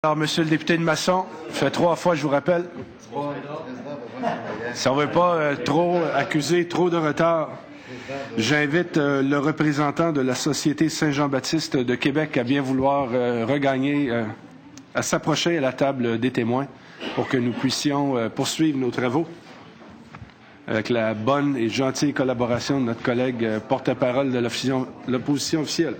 Alors, monsieur le député de Masson, ça fait 3 fois, je vous rappelle. Si on ne veut pas trop accuser trop de retard, j'invite le représentant de la Société Saint-Jean-Baptiste de Québec à bien vouloir regagner, à s'approcher à la table des témoins pour que nous puissions poursuivre nos travaux avec la bonne et gentille collaboration de notre collègue porte-parole de l'opposition officielle.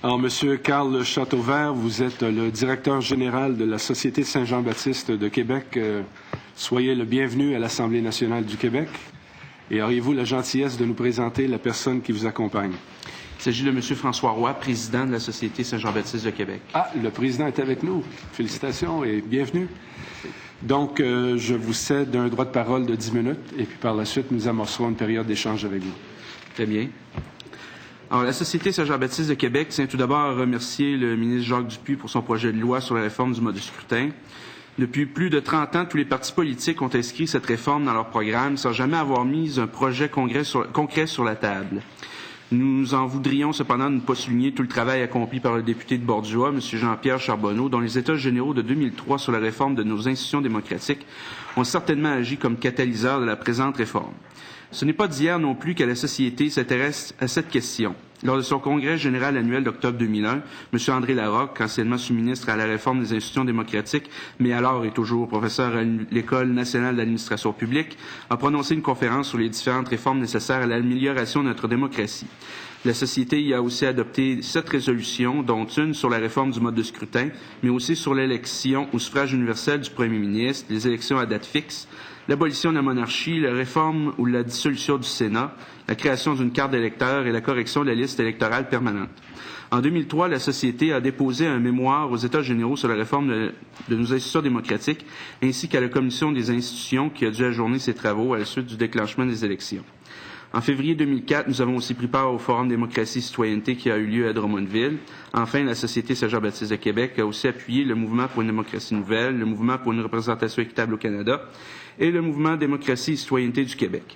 Alors, Monsieur Carl Châteauvert, vous êtes le directeur général de la Société Saint-Jean-Baptiste de Québec. Soyez le bienvenu à l'Assemblée nationale du Québec. Et auriez-vous la gentillesse de nous présenter la personne qui vous accompagne? Il s'agit de M. François Roy, président de la Société Saint-Jean-Baptiste de Québec. Ah, le président est avec nous. Félicitations et bienvenue. Donc, je vous cède un droit de parole de 10 minutes et puis par la suite, nous amorcerons une période d'échange avec vous. Très bien. Alors, la Société Saint-Jean-Baptiste de Québec tient tout d'abord à remercier le ministre Jacques Dupuis pour son projet de loi sur la réforme du mode de scrutin. Depuis plus de 30 ans, tous les partis politiques ont inscrit cette réforme dans leur programme sans jamais avoir mis un projet concret sur la table. Nous en voudrions cependant ne pas souligner tout le travail accompli par le député de Bordua, M. Jean-Pierre Charbonneau, dont les États généraux de 2003 sur la réforme de nos institutions démocratiques ont certainement agi comme catalyseur de la présente réforme. Ce n'est pas d'hier non plus que la Société s'intéresse à cette question. Lors de son congrès général annuel d'octobre 2001, M. André Larocque, anciennement sous-ministre à la réforme des institutions démocratiques, mais alors et toujours professeur à l'École nationale d'administration publique, a prononcé une conférence sur les différentes réformes nécessaires à l'amélioration de notre démocratie. La Société y a aussi adopté 7 résolutions, dont une sur la réforme du mode de scrutin, mais aussi sur l'élection au suffrage universel du premier ministre, les élections à date fixe, l'abolition de la monarchie, la réforme ou la dissolution du Sénat, la création d'une carte d'électeur et la correction de la liste électorale permanente. En 2003, la Société a déposé un mémoire aux États généraux sur la réforme de nos institutions démocratiques, ainsi qu'à la Commission des institutions qui a dû ajourner ses travaux à la suite du déclenchement des élections. En février 2004, nous avons aussi pris part au Forum Démocratie et Citoyenneté qui a eu lieu à Drummondville. Enfin, la Société Saint-Jean-Baptiste de Québec a aussi appuyé le Mouvement pour une démocratie nouvelle, le Mouvement pour une représentation équitable au Canada et le Mouvement Démocratie et Citoyenneté du Québec.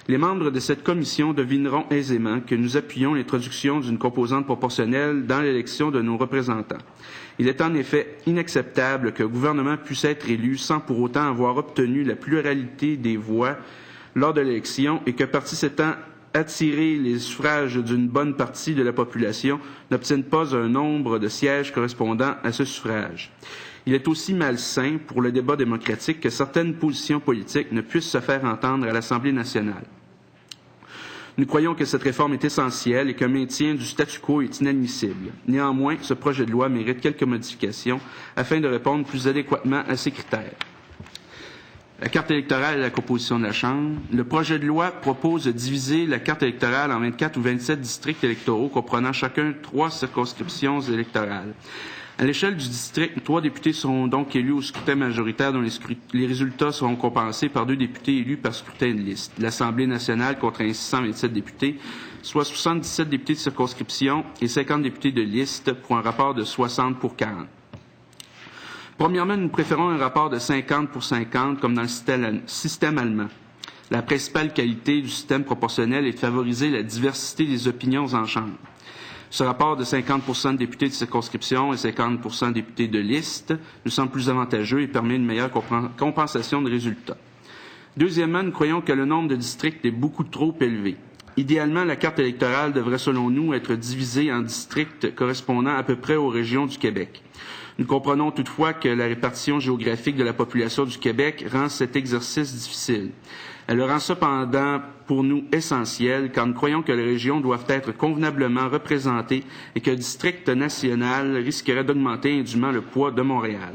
Les membres de cette commission devineront aisément que nous appuyons l'introduction d'une composante proportionnelle dans l'élection de nos représentants. Il est en effet inacceptable qu'un gouvernement puisse être élu sans pour autant avoir obtenu la pluralité des voix lors de l'élection et que parti s'étant attirer les suffrages d'une bonne partie de la population n'obtiennent pas un nombre de sièges correspondant à ce suffrage. Il est aussi malsain pour le débat démocratique que certaines positions politiques ne puissent se faire entendre à l'Assemblée nationale. Nous croyons que cette réforme est essentielle et qu'un maintien du statu quo est inadmissible. Néanmoins, ce projet de loi mérite quelques modifications afin de répondre plus adéquatement à ces critères. La carte électorale et la composition de la Chambre. Le projet de loi propose de diviser la carte électorale en 24 ou 27 districts électoraux comprenant chacun 3 circonscriptions électorales. À l'échelle du district, 3 députés seront donc élus au scrutin majoritaire dont les résultats seront compensés par 2 députés élus par scrutin de liste. L'Assemblée nationale compte ainsi 627 députés, soit 77 députés de circonscription et 50 députés de liste pour un rapport de 60 pour 40. Premièrement, nous préférons un rapport de 50 pour 50 comme dans le système allemand. La principale qualité du système proportionnel est de favoriser la diversité des opinions en Chambre. Ce rapport de 50 % de députés de circonscription et 50 % de députés de liste nous semble plus avantageux et permet une meilleure compensation de résultats. Deuxièmement, nous croyons que le nombre de districts est beaucoup trop élevé. Idéalement, la carte électorale devrait, selon nous, être divisée en districts correspondant à peu près aux régions du Québec. Nous comprenons toutefois que la répartition géographique de la population du Québec rend cet exercice difficile. Elle le rend cependant pour nous essentiel car nous croyons que les régions doivent être convenablement représentées et que le district national risquerait d'augmenter indûment le poids de Montréal.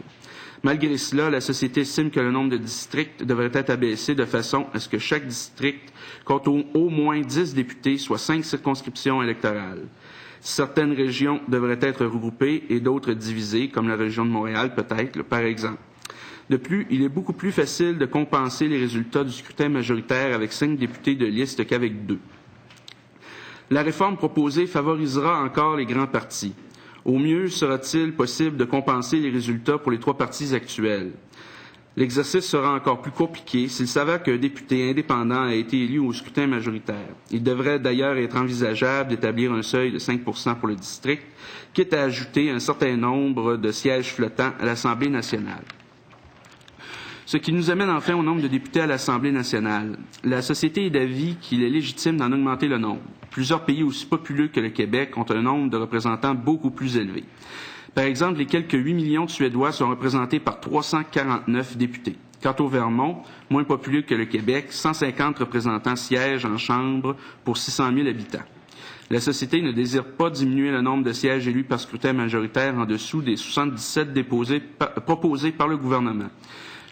Malgré cela, la Société estime que le nombre de districts devrait être abaissé de façon à ce que chaque district compte au moins 10 députés, soit 5 circonscriptions électorales. Certaines régions devraient être regroupées et d'autres divisées, comme la région de Montréal peut-être, par exemple. De plus, il est beaucoup plus facile de compenser les résultats du scrutin majoritaire avec 5 députés de liste qu'avec 2. La réforme proposée favorisera encore les grands partis. Au mieux, sera-t-il possible de compenser les résultats pour les 3 partis actuels. L'exercice sera encore plus compliqué s'il s'avère qu'un député indépendant a été élu au scrutin majoritaire. Il devrait d'ailleurs être envisageable d'établir un seuil de 5 % pour le district, quitte à ajouter un certain nombre de sièges flottants à l'Assemblée nationale. Ce qui nous amène enfin au nombre de députés à l'Assemblée nationale. La société est d'avis qu'il est légitime d'en augmenter le nombre. Plusieurs pays aussi populeux que le Québec ont un nombre de représentants beaucoup plus élevé. Par exemple, les quelques 8 millions de Suédois sont représentés par 349 députés. Quant au Vermont, moins populeux que le Québec, 150 représentants siègent en Chambre pour 600 000 habitants. La Société ne désire pas diminuer le nombre de sièges élus par scrutin majoritaire en dessous des 77 proposés par le gouvernement.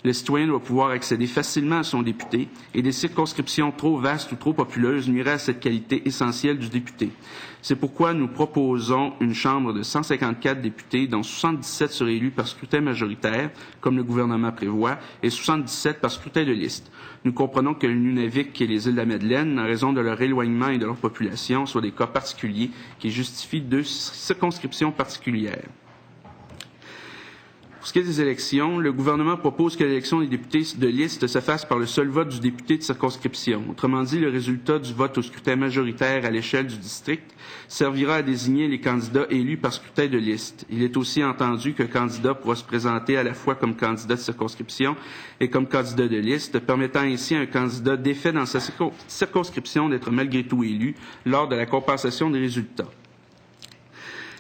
Le citoyen doit pouvoir accéder facilement à son député et des circonscriptions trop vastes ou trop populeuses nuiraient à cette qualité essentielle du député. C'est pourquoi nous proposons une Chambre de 154 députés, dont 77 seraient élus par scrutin majoritaire, comme le gouvernement prévoit, et 77 par scrutin de liste. Nous comprenons que le Nunavik et les îles de la Madeleine, en raison de leur éloignement et de leur population, soient des cas particuliers qui justifient 2 circonscriptions particulières. Pour ce qui est des élections, le gouvernement propose que l'élection des députés de liste se fasse par le seul vote du député de circonscription. Autrement dit, le résultat du vote au scrutin majoritaire à l'échelle du district servira à désigner les candidats élus par scrutin de liste. Il est aussi entendu qu'un candidat pourra se présenter à la fois comme candidat de circonscription et comme candidat de liste, permettant ainsi à un candidat défait dans sa circonscription d'être malgré tout élu lors de la compensation des résultats.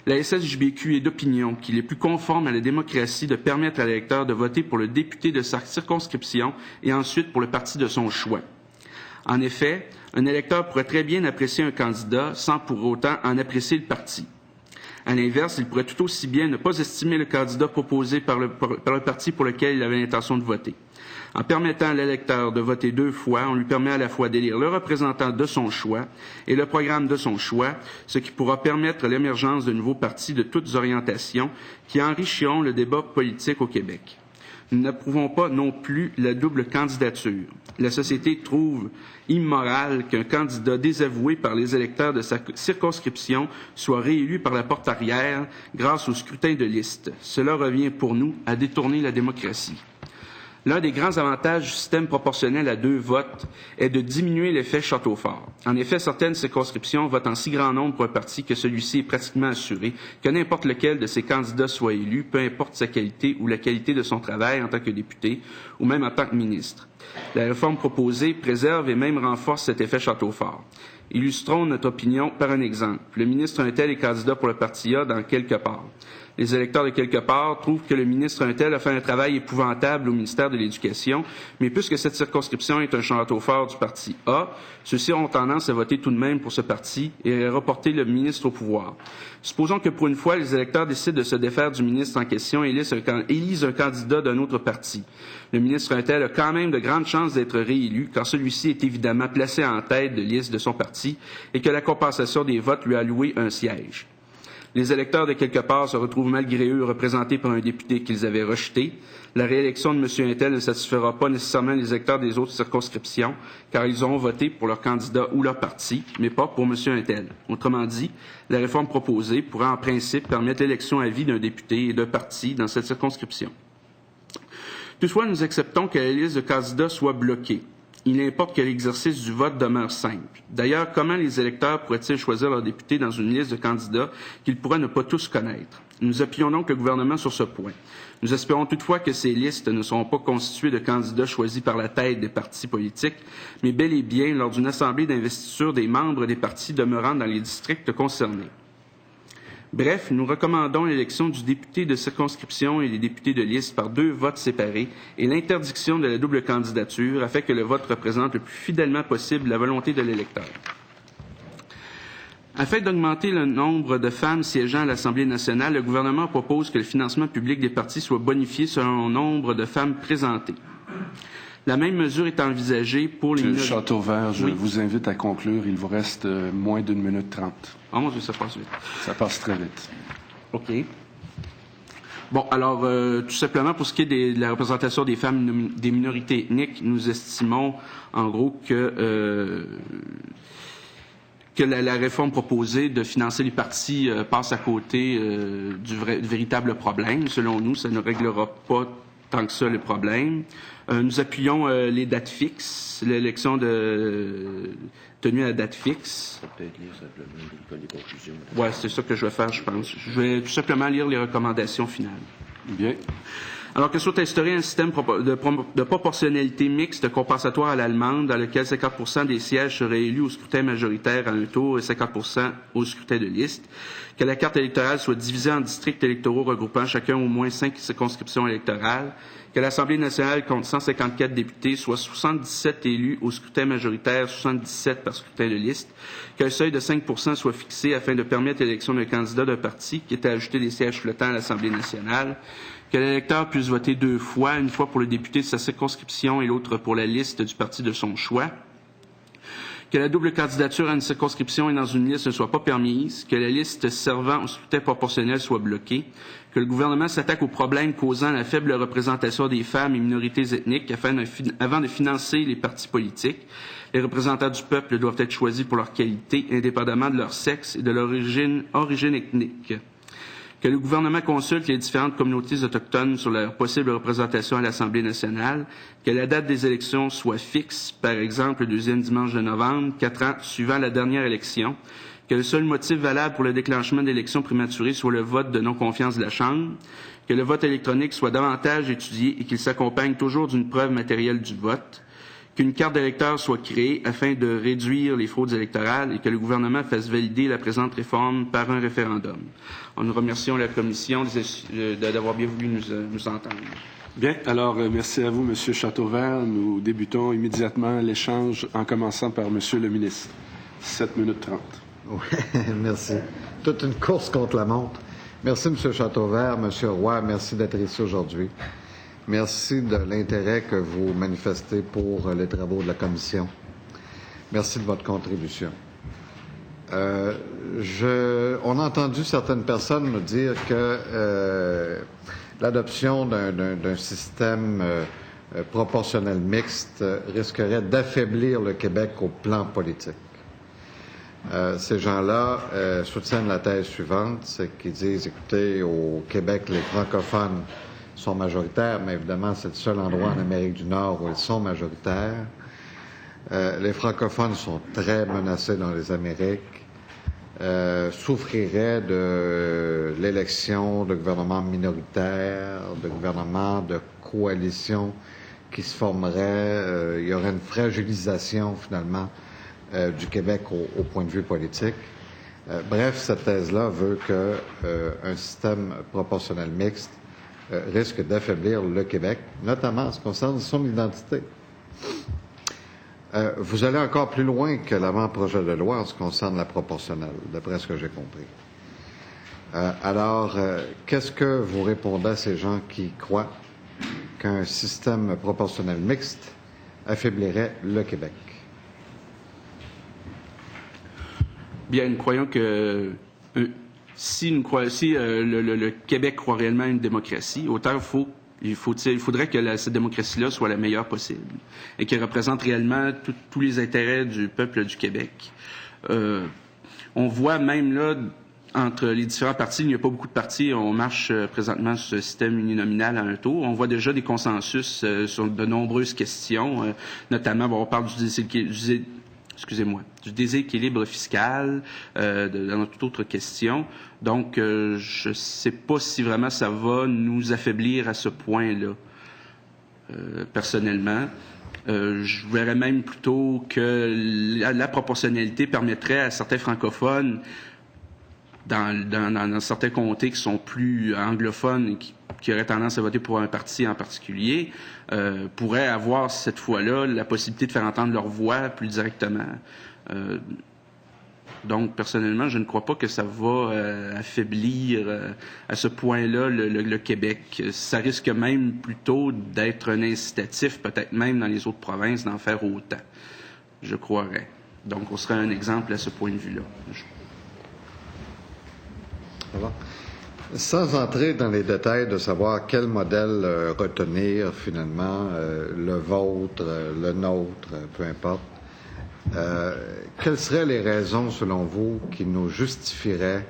La SSJBQ est d'opinion qu'il est plus conforme à la démocratie de permettre à l'électeur de voter pour le député de sa circonscription et ensuite pour le parti de son choix. En effet, un électeur pourrait très bien apprécier un candidat sans pour autant en apprécier le parti. À l'inverse, il pourrait tout aussi bien ne pas estimer le candidat proposé par le parti pour lequel il avait l'intention de voter. En permettant à l'électeur de voter 2 fois, on lui permet à la fois d'élire le représentant de son choix et le programme de son choix, ce qui pourra permettre l'émergence de nouveaux partis de toutes orientations qui enrichiront le débat politique au Québec. Nous n'approuvons pas non plus la double candidature. La société trouve immoral qu'un candidat désavoué par les électeurs de sa circonscription soit réélu par la porte arrière grâce au scrutin de liste. Cela revient pour nous à détourner la démocratie. L'un des grands avantages du système proportionnel à 2 votes est de diminuer l'effet château-fort. En effet, certaines circonscriptions votent en si grand nombre pour un parti que celui-ci est pratiquement assuré que n'importe lequel de ses candidats soit élu, peu importe sa qualité ou la qualité de son travail en tant que député ou même en tant que ministre. La réforme proposée préserve et même renforce cet effet château-fort. Illustrons notre opinion par un exemple. Le ministre un-tel est candidat pour le parti A dans quelque part. Les électeurs de quelque part trouvent que le ministre un-tel a fait un travail épouvantable au ministère de l'Éducation, mais puisque cette circonscription est un château fort du parti A, ceux-ci ont tendance à voter tout de même pour ce parti et à reporter le ministre au pouvoir. Supposons que pour une fois, les électeurs décident de se défaire du ministre en question et élisent un candidat d'un autre parti. Le ministre un-tel a quand même de grandes chances d'être réélu, car celui-ci est évidemment placé en tête de liste de son parti et que la compensation des votes lui a alloué un siège. Les électeurs de quelque part se retrouvent malgré eux représentés par un député qu'ils avaient rejeté. La réélection de M. Intel ne satisfera pas nécessairement les électeurs des autres circonscriptions, car ils auront voté pour leur candidat ou leur parti, mais pas pour M. Intel. Autrement dit, la réforme proposée pourrait en principe permettre l'élection à vie d'un député et d'un parti dans cette circonscription. Toutefois, nous acceptons que la liste de candidats soit bloquée. Il importe que l'exercice du vote demeure simple. D'ailleurs, comment les électeurs pourraient-ils choisir leur député dans une liste de candidats qu'ils pourraient ne pas tous connaître? Nous appuyons donc le gouvernement sur ce point. Nous espérons toutefois que ces listes ne seront pas constituées de candidats choisis par la tête des partis politiques, mais bel et bien lors d'une assemblée d'investiture des membres des partis demeurant dans les districts concernés. Bref, nous recommandons l'élection du député de circonscription et des députés de liste par 2 votes séparés et l'interdiction de la double candidature afin que le vote représente le plus fidèlement possible la volonté de l'électeur. Afin d'augmenter le nombre de femmes siégeant à l'Assemblée nationale, le gouvernement propose que le financement public des partis soit bonifié selon le nombre de femmes présentées. La même mesure est envisagée pour les minorités. Châteauvert, je vous invite à conclure. Il vous reste moins d'1 minute 30. Ah, mon Dieu, ça passe vite. Ça passe très vite. OK. Bon, alors, tout simplement, pour ce qui est de la représentation des femmes des minorités ethniques, nous estimons, en gros, que la réforme proposée de financer les partis passe à côté du véritable problème. Selon nous, ça ne réglera pas tant que ça le problème. Nous appuyons les dates fixes, l'élection tenue à date fixe. Peut-être lire simplement les conclusions. Oui, c'est ça que je vais faire, je pense. Je vais tout simplement lire les recommandations finales. Bien. Alors que soit instauré un système de proportionnalité mixte compensatoire à l'allemande, dans lequel 50% des sièges seraient élus au scrutin majoritaire à un tour et 50% au scrutin de liste, que la carte électorale soit divisée en districts électoraux regroupant chacun au moins 5 circonscriptions électorales, que l'Assemblée nationale compte 154 députés, soit 77 élus au scrutin majoritaire, 77 par scrutin de liste, qu'un seuil de 5% soit fixé afin de permettre l'élection d'un candidat d'un parti qui est à ajouter des sièges flottants à l'Assemblée nationale, que l'électeur puisse voter 2 fois, une fois pour le député de sa circonscription et l'autre pour la liste du parti de son choix, que la double candidature à une circonscription et dans une liste ne soit pas permise, que la liste servant au scrutin proportionnel soit bloquée, que le gouvernement s'attaque aux problèmes causant la faible représentation des femmes et minorités ethniques avant de financer les partis politiques. Les représentants du peuple doivent être choisis pour leur qualité, indépendamment de leur sexe et de leur origine ethnique. Que le gouvernement consulte les différentes communautés autochtones sur leur possible représentation à l'Assemblée nationale, que la date des élections soit fixe, par exemple le 2e dimanche de novembre, 4 ans suivant la dernière élection, que le seul motif valable pour le déclenchement d'élections prématurées soit le vote de non-confiance de la Chambre, que le vote électronique soit davantage étudié et qu'il s'accompagne toujours d'une preuve matérielle du vote, qu'une carte d'électeur soit créée afin de réduire les fraudes électorales et que le gouvernement fasse valider la présente réforme par un référendum. Nous remercions la Commission d'avoir bien voulu nous entendre. Bien. Alors, merci à vous, M. Châteauvert. Nous débutons immédiatement l'échange en commençant par M. le ministre. 7 minutes 30. Oui, merci. Toute une course contre la montre. Merci, M. Châteauvert, M. Roy, merci d'être ici aujourd'hui. Merci de l'intérêt que vous manifestez pour les travaux de la Commission. Merci de votre contribution. On a entendu certaines personnes nous dire que l'adoption d'un système proportionnel mixte risquerait d'affaiblir le Québec au plan politique. Ces gens-là soutiennent la thèse suivante, c'est qu'ils disent, écoutez, au Québec, les francophones sont majoritaires, mais évidemment, c'est le seul endroit en Amérique du Nord où ils sont majoritaires. Les francophones sont très menacés dans les Amériques, souffriraient de l'élection de gouvernements minoritaires, de gouvernements de coalition qui se formeraient. Il y aurait une fragilisation, finalement, du Québec au point de vue politique. Bref, cette thèse-là veut qu'un système proportionnel mixte risque d'affaiblir le Québec, notamment en ce qui concerne son identité. Vous allez encore plus loin que l'avant-projet de loi en ce qui concerne la proportionnelle, d'après ce que j'ai compris. Alors, qu'est-ce que vous répondez à ces gens qui croient qu'un système proportionnel mixte affaiblirait le Québec? Bien, nous croyons que si le Québec croit réellement à une démocratie, autant il faudrait que cette démocratie-là soit la meilleure possible et qu'elle représente réellement tous les intérêts du peuple du Québec. On voit même là, entre les différents partis, il n'y a pas beaucoup de partis, on marche présentement sur ce système uninominal à un tour. On voit déjà des consensus sur de nombreuses questions, notamment, on parle du déséquilibre fiscal, dans toute autre question. Donc, je ne sais pas si vraiment ça va nous affaiblir à ce point-là, personnellement. Je verrais même plutôt que la proportionnalité permettrait à certains francophones, dans certains comtés qui sont plus anglophones et qui auraient tendance à voter pour un parti en particulier, pourraient avoir cette fois-là la possibilité de faire entendre leur voix plus directement. Donc, personnellement, je ne crois pas que ça va affaiblir à ce point-là le Québec. Ça risque même plutôt d'être un incitatif, peut-être même dans les autres provinces, d'en faire autant, je croirais. Donc, on serait un exemple à ce point de vue-là. Sans entrer dans les détails de savoir quel modèle retenir finalement, le vôtre, le nôtre, peu importe, quelles seraient les raisons, selon vous, qui nous justifieraient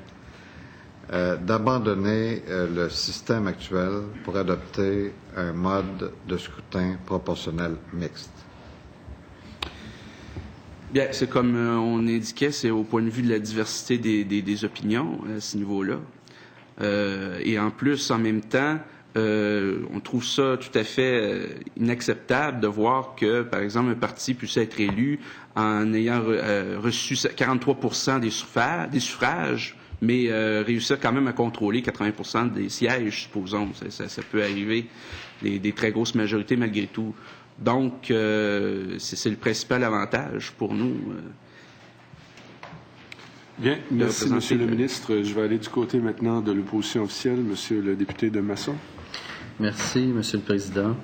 d'abandonner le système actuel pour adopter un mode de scrutin proportionnel mixte? Bien, c'est comme on indiquait, c'est au point de vue de la diversité des opinions à ce niveau-là. Et en plus, en même temps, on trouve ça tout à fait inacceptable de voir que, par exemple, un parti puisse être élu en ayant reçu 43% des suffrages, mais réussir quand même à contrôler 80% des sièges, supposons. Ça peut arriver, des très grosses majorités malgré tout. Donc, c'est le principal avantage pour nous. Bien, merci, Monsieur le ministre. Je vais aller du côté maintenant de l'opposition officielle, Monsieur le député de Masson. Merci, Monsieur le Président.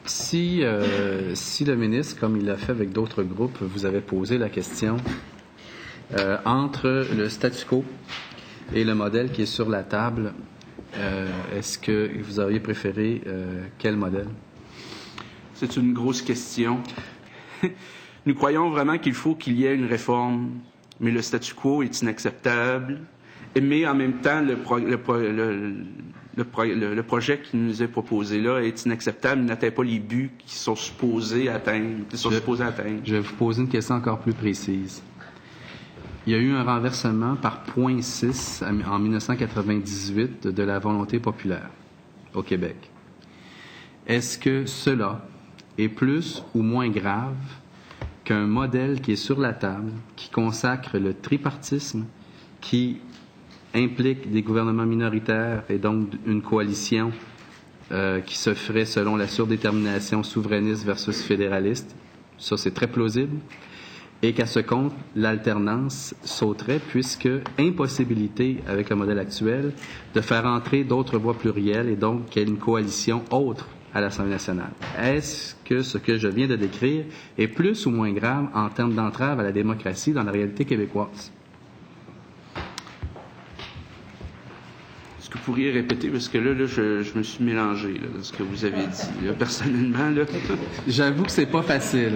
Si le ministre, comme il l'a fait avec d'autres groupes, vous avait posé la question entre le statu quo et le modèle qui est sur la table, est-ce que vous auriez préféré quel modèle? C'est une grosse question. Nous croyons vraiment qu'il faut qu'il y ait une réforme, mais le statu quo est inacceptable. Mais en même temps, le projet qui nous est proposé là est inacceptable. Il n'atteint pas les buts qui sont supposés atteindre. Je vais vous poser une question encore plus précise. Il y a eu un renversement par 0,6 en 1998 de la volonté populaire au Québec. Est-ce que cela est plus ou moins grave qu'un modèle qui est sur la table, qui consacre le tripartisme, qui implique des gouvernements minoritaires et donc une coalition qui se ferait selon la surdétermination souverainiste versus fédéraliste? Ça, c'est très plausible. Et qu'à ce compte, l'alternance sauterait puisque impossibilité, avec le modèle actuel, de faire entrer d'autres voix plurielles et donc qu'il y ait une coalition autre à l'Assemblée nationale. Est-ce que ce que je viens de décrire est plus ou moins grave en termes d'entrave à la démocratie dans la réalité québécoise? Est-ce que vous pourriez répéter? Parce que là je me suis mélangé là, dans ce que vous avez dit. Là, personnellement, là. J'avoue que c'est pas facile.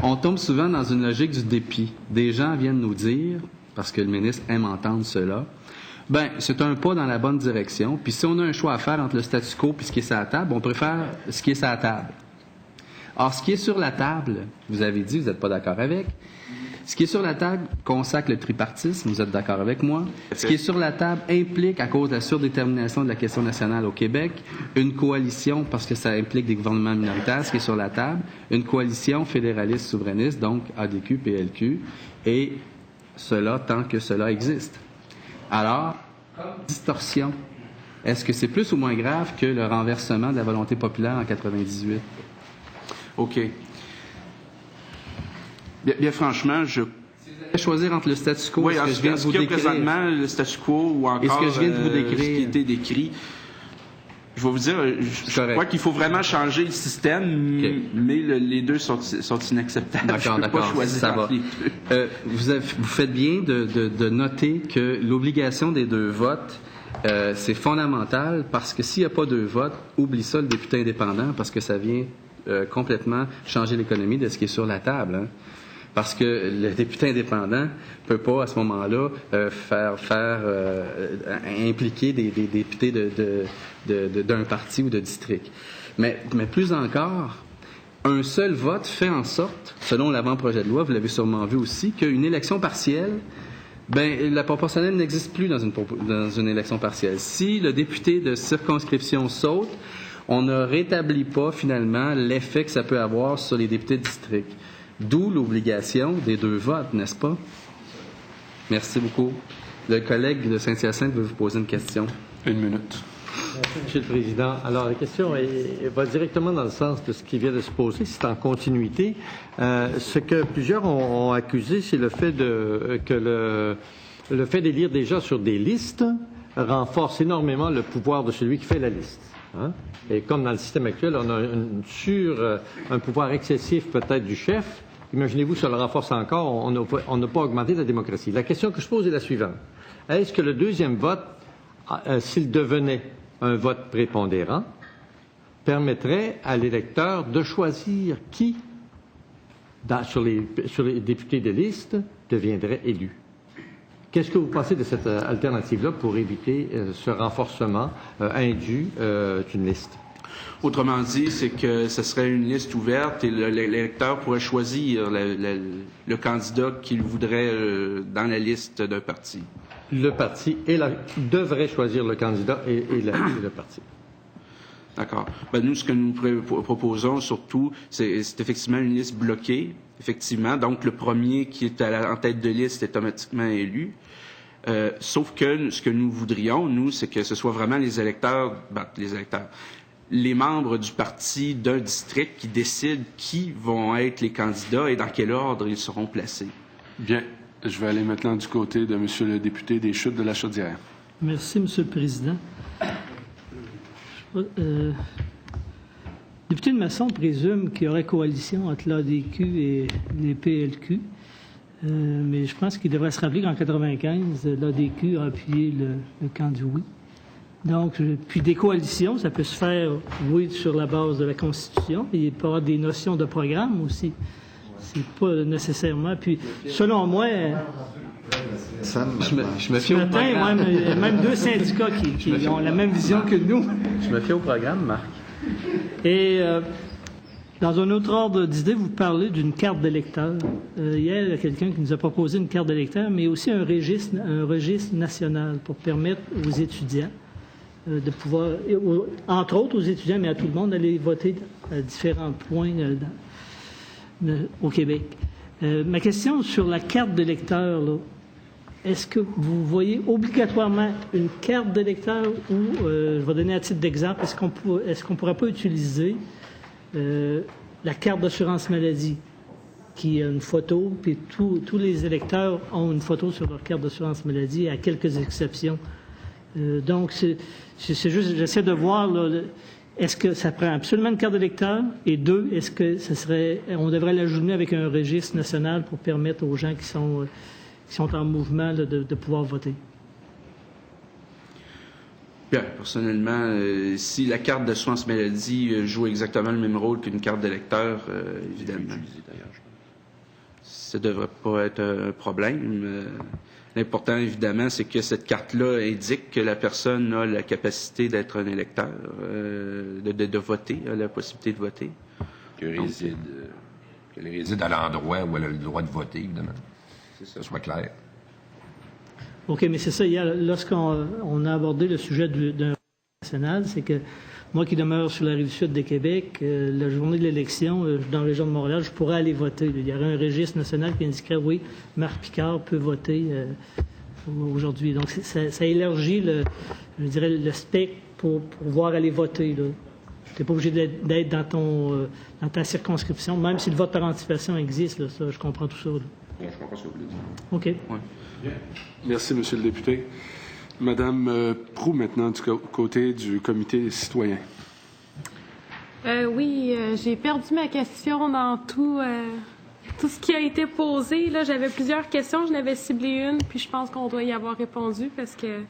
On tombe souvent dans une logique du dépit. Des gens viennent nous dire, parce que le ministre aime entendre cela, ben c'est un pas dans la bonne direction. Puis si on a un choix à faire entre le statu quo et ce qui est sur la table, on préfère ce qui est sur la table. Or, ce qui est sur la table, vous avez dit, vous n'êtes pas d'accord avec. Ce qui est sur la table consacre le tripartisme, vous êtes d'accord avec moi. Ce qui est sur la table implique, à cause de la surdétermination de la question nationale au Québec, une coalition, parce que ça implique des gouvernements minoritaires, ce qui est sur la table, une coalition fédéraliste souverainiste, donc ADQ, PLQ, et cela tant que cela existe. Alors, distorsion. Est-ce que c'est plus ou moins grave que le renversement de la volonté populaire en 98? OK. Bien franchement, je... choisir entre le statu quo oui, et ce que je viens de vous décrire. Présentement, le statu quo ou encore ce que je viens de vous décrire. Ce qui a été décrit, je vais vous dire, je crois qu'il faut vraiment changer le système, okay. Mais les deux sont inacceptables. D'accord. Pas choisir ça va. Vous faites bien de noter que l'obligation des deux votes, c'est fondamental parce que s'il n'y a pas deux votes, oublie ça le député indépendant parce que ça vient complètement changer l'économie de ce qui est sur la table. Hein. Parce que le député indépendant ne peut pas, à ce moment-là, impliquer des députés d'un parti ou de district. Mais plus encore, un seul vote fait en sorte, selon l'avant-projet de loi, vous l'avez sûrement vu aussi, qu'une élection partielle, la proportionnelle n'existe plus dans une élection partielle. Si le député de circonscription saute, on ne rétablit pas, finalement, l'effet que ça peut avoir sur les députés de district. D'où l'obligation des deux votes, n'est-ce pas? Merci beaucoup. Le collègue de Saint-Hyacinthe veut vous poser une question. 1 minute. Merci, M. le Président. Alors, la question va directement dans le sens de ce qui vient de se poser. C'est en continuité. Ce que plusieurs ont accusé, c'est le fait que le fait d'élire déjà sur des listes renforce énormément le pouvoir de celui qui fait la liste. Hein? Et comme dans le système actuel, on a un pouvoir excessif peut-être du chef. Imaginez-vous, ça le renforce encore, on n'a pas augmenté la démocratie. La question que je pose est la suivante. Est-ce que le deuxième vote, s'il devenait un vote prépondérant, permettrait à l'électeur de choisir qui, sur les députés de liste, deviendrait élu. Qu'est-ce que vous pensez de cette alternative-là pour éviter ce renforcement indu d'une liste? Autrement dit, c'est que ce serait une liste ouverte et l'électeur pourrait choisir le candidat qu'il voudrait dans la liste d'un parti. Le parti devrait choisir le candidat et le parti. D'accord. Nous, ce que nous proposons surtout, c'est effectivement une liste bloquée, effectivement. Donc, le premier qui est en tête de liste est automatiquement élu. Sauf que ce que nous voudrions, nous, c'est que ce soit vraiment les membres du parti d'un district qui décident qui vont être les candidats et dans quel ordre ils seront placés. Bien. Je vais aller maintenant du côté de M. le député des Chutes de la Chaudière. Merci, M. le Président. Le député de Masson présume qu'il y aurait coalition entre l'ADQ et les PLQ. Mais je pense qu'il devrait se rappeler qu'en 1995, l'ADQ a appuyé le camp du oui. Donc, puis des coalitions, ça peut se faire, oui, sur la base de la Constitution, et il peut y avoir des notions de programme aussi. C'est pas nécessairement. Puis, selon moi, Je me fie ce au matin, programme. même deux syndicats qui ont la même vision que nous. Je me fie au programme, Marc. Et dans un autre ordre d'idée, vous parlez d'une carte d'électeur. Hier, il y a quelqu'un qui nous a proposé une carte d'électeur, mais aussi un registre national pour permettre aux étudiants de pouvoir, entre autres aux étudiants, mais à tout le monde, d'aller voter à différents points au Québec. Ma question sur la carte d'électeur, là, est-ce que vous voyez obligatoirement une carte d'électeur ou, je vais donner un titre d'exemple, est-ce qu'on pourrait pas utiliser la carte d'assurance maladie qui a une photo, puis tous les électeurs ont une photo sur leur carte d'assurance maladie, à quelques exceptions. Donc, c'est juste, j'essaie de voir, là, est-ce que ça prend absolument une carte d'électeur? Et deux, est-ce que on devrait l'ajouter avec un registre national pour permettre aux gens qui sont en mouvement là, de pouvoir voter? Bien, personnellement, si la carte d'assurance maladie joue exactement le même rôle qu'une carte d'électeur, évidemment, ça ne devrait pas être un problème. L'important, évidemment, c'est que cette carte-là indique que la personne a la capacité d'être un électeur, de voter, a la possibilité de voter. Qu'elle réside à l'endroit où elle a le droit de voter, évidemment. Que ce soit clair. OK, mais c'est ça, hier, lorsqu'on a abordé le sujet d'un national, c'est que moi qui demeure sur la rive sud de Québec, la journée de l'élection, dans la région de Montréal, je pourrais aller voter. Il y aurait un registre national qui indiquerait, oui, Marc Picard peut voter aujourd'hui. Donc, ça élargit, le spectre pour pouvoir aller voter. Tu n'es pas obligé d'être dans ta circonscription, même si le vote par anticipation existe. Là, ça, je comprends tout ça. Là. Je comprends ce que vous voulez dire. OK. Ouais. Merci, M. le député. Madame Proulx, maintenant, du côté du comité citoyen. Oui, j'ai perdu ma question dans tout ce qui a été posé. Là, j'avais plusieurs questions, je n'avais ciblé une, puis je pense qu'on doit y avoir répondu parce qu'elle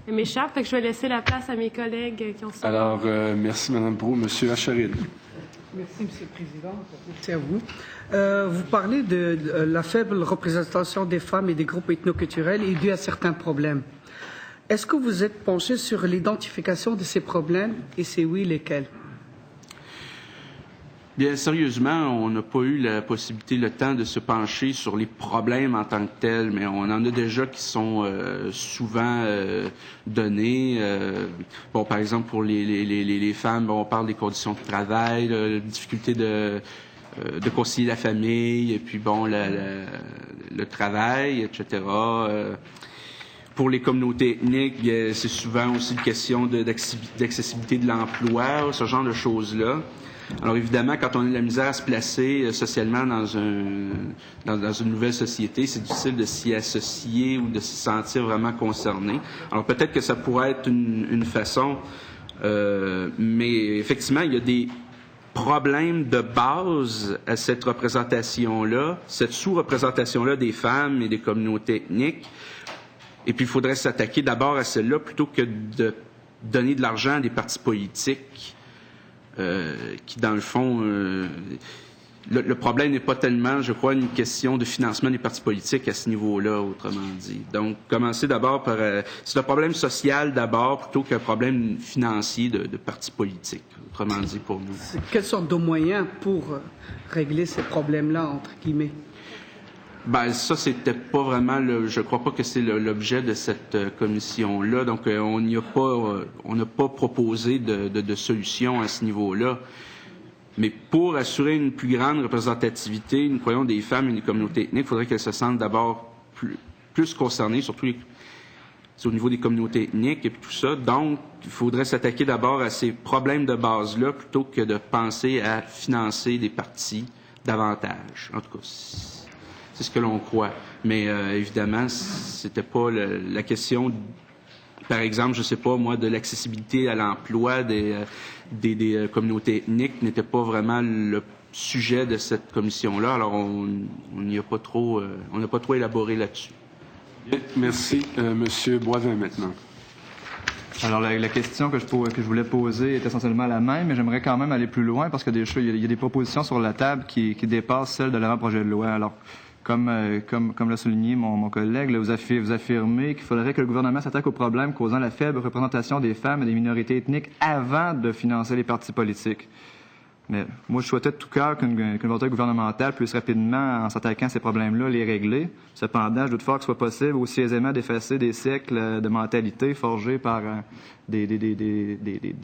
m'échappe. Fait que je vais laisser la place à mes collègues qui ont ça. Alors, merci, Mme Proulx. Monsieur Acharil. Merci, M. le Président. Merci à vous. Vous parlez de la faible représentation des femmes et des groupes ethnoculturels et due à certains problèmes. Est-ce que vous êtes penché sur l'identification de ces problèmes et si oui, lesquels? Bien, sérieusement, on n'a pas eu la possibilité, le temps de se pencher sur les problèmes en tant que tels, mais on en a déjà qui sont souvent donnés. Bon, par exemple, pour les femmes, bon, on parle des conditions de travail, la difficulté de concilier la famille, et puis bon, le travail, etc. Pour les communautés ethniques, c'est souvent aussi une question d'accessibilité de l'emploi, ce genre de choses-là. Alors évidemment, quand on a de la misère à se placer socialement dans une nouvelle société, c'est difficile de s'y associer ou de se sentir vraiment concerné. Alors peut-être que ça pourrait être une façon, mais effectivement, il y a des problèmes de base à cette représentation-là, cette sous-représentation-là des femmes et des communautés ethniques. Et puis, il faudrait s'attaquer d'abord à celle-là plutôt que de donner de l'argent à des partis politiques qui, dans le fond, le problème n'est pas tellement, je crois, une question de financement des partis politiques à ce niveau-là, autrement dit. Donc, commencer d'abord par... c'est un problème social d'abord, plutôt qu'un problème financier de partis politiques, autrement dit, pour nous. Quelle sorte de moyens pour régler ces problèmes-là, entre guillemets? Ben ça, c'était pas vraiment je crois pas que c'est l'objet de cette commission-là. Donc, on n'a pas proposé de solution à ce niveau-là. Mais pour assurer une plus grande représentativité, nous croyons, des femmes et des communautés ethniques, il faudrait qu'elles se sentent d'abord plus concernées, surtout au niveau des communautés ethniques et tout ça. Donc, il faudrait s'attaquer d'abord à ces problèmes de base-là plutôt que de penser à financer des partis davantage. En tout cas, c'est ce que l'on croit. Mais évidemment, c'était pas la question, par exemple, je sais pas moi, de l'accessibilité à l'emploi des communautés ethniques n'était pas vraiment le sujet de cette commission-là. Alors, on n'a pas trop élaboré là-dessus. Bien, merci. Monsieur Boivin, maintenant. Alors, la question que je voulais poser est essentiellement la même, mais j'aimerais quand même aller plus loin parce que il y a des propositions sur la table qui dépassent celles de l'avant-projet de loi. Alors, comme l'a souligné mon collègue, là, vous affirmez qu'il faudrait que le gouvernement s'attaque aux problèmes causant la faible représentation des femmes et des minorités ethniques avant de financer les partis politiques. Mais moi, je souhaitais de tout cœur qu'une volonté gouvernementale puisse rapidement, en s'attaquant à ces problèmes-là, les régler. Cependant, je doute fort que ce soit possible aussi aisément d'effacer des siècles de mentalités forgées par des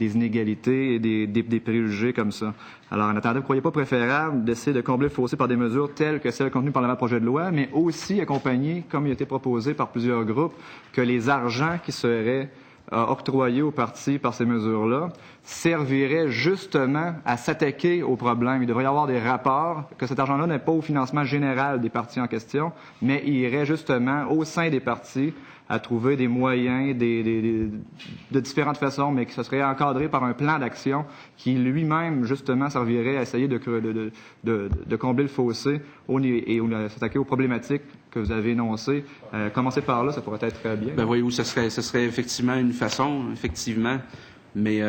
inégalités et des préjugés comme ça. Alors, en attendant, vous ne croyez pas préférable d'essayer de combler le fossé par des mesures telles que celles contenues par l'avant-projet de loi, mais aussi accompagnées, comme il a été proposé par plusieurs groupes, que les argents qui seraient octroyés aux partis par ces mesures-là servirait justement à s'attaquer aux problèmes. Il devrait y avoir des rapports, que cet argent-là n'est pas au financement général des partis en question, mais il irait justement au sein des partis à trouver des moyens de différentes façons, mais que ce serait encadré par un plan d'action qui lui-même, justement, servirait à essayer de combler le fossé et s'attaquer aux problématiques que vous avez énoncées. Commencer par là, ça pourrait être très bien. Ben voyez-vous, ça serait effectivement une façon, effectivement, mais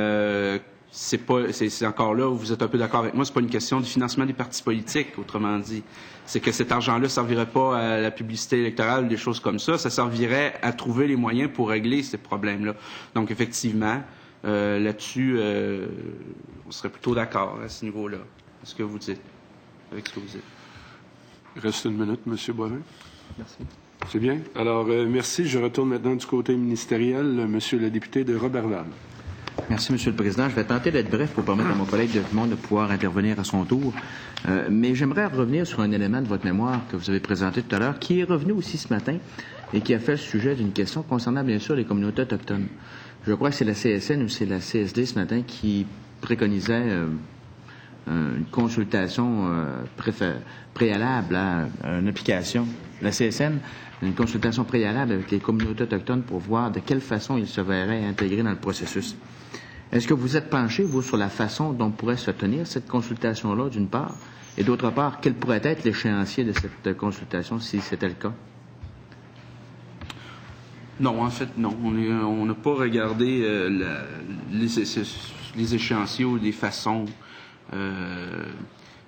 c'est encore là où vous êtes un peu d'accord avec moi, c'est pas une question du financement des partis politiques, autrement dit. C'est que cet argent-là ne servirait pas à la publicité électorale, des choses comme ça servirait à trouver les moyens pour régler ces problèmes-là. Donc, effectivement, là-dessus, on serait plutôt d'accord à ce niveau-là, ce que vous dites, avec ce que vous dites. Il reste une minute, M. Boivin. Merci. C'est bien. Alors, merci. Je retourne maintenant du côté ministériel, Monsieur le député de Roberval. Merci, Monsieur le Président. Je vais tenter d'être bref pour permettre à mon collègue de Dumont de pouvoir intervenir à son tour. Mais j'aimerais revenir sur un élément de votre mémoire que vous avez présenté tout à l'heure, qui est revenu aussi ce matin et qui a fait le sujet d'une question concernant, bien sûr, les communautés autochtones. Je crois que c'est la CSN ou c'est la CSD ce matin qui préconisait une consultation préalable à une application. La CSN, une consultation préalable avec les communautés autochtones pour voir de quelle façon ils se verraient intégrés dans le processus. Est-ce que vous êtes penché, vous, sur la façon dont pourrait se tenir cette consultation-là, d'une part, et d'autre part, quel pourrait être l'échéancier de cette consultation, si c'était le cas? Non, en fait, non. On n'a pas regardé les échéanciers ou les façons.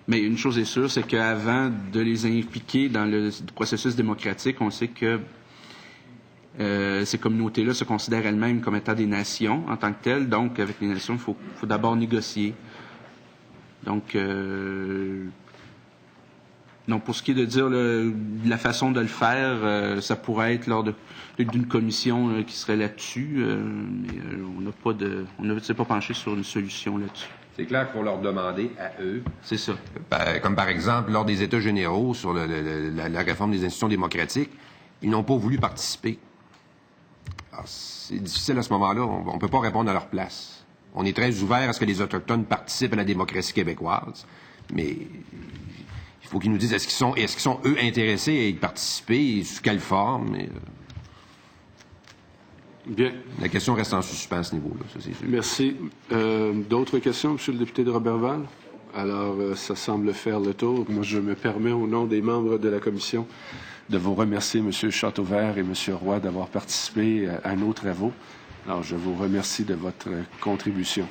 Mais une chose est sûre, c'est qu'avant de les impliquer dans le processus démocratique, on sait que ces communautés-là se considèrent elles-mêmes comme étant des nations en tant que telles. Donc, avec les nations, il faut d'abord négocier. Donc, pour ce qui est de dire la façon de le faire, ça pourrait être lors d'une commission qui serait là-dessus. Mais on ne s'est pas penché sur une solution là-dessus. C'est clair qu'il faut leur demander à eux. C'est ça. Comme par exemple, lors des États généraux sur la réforme des institutions démocratiques, ils n'ont pas voulu participer. Alors, c'est difficile à ce moment-là. On ne peut pas répondre à leur place. On est très ouvert à ce que les Autochtones participent à la démocratie québécoise, mais il faut qu'ils nous disent est-ce qu'ils sont eux intéressés à y participer, sous quelle forme. Bien. La question reste en suspens à ce niveau-là, ça c'est sûr. Merci. D'autres questions, Monsieur le député de Roberval? Alors, ça semble faire le tour. Moi, je me permets, au nom des membres de la commission, de vous remercier, M. Châteauvert et M. Roy, d'avoir participé à nos travaux. Alors, je vous remercie de votre contribution.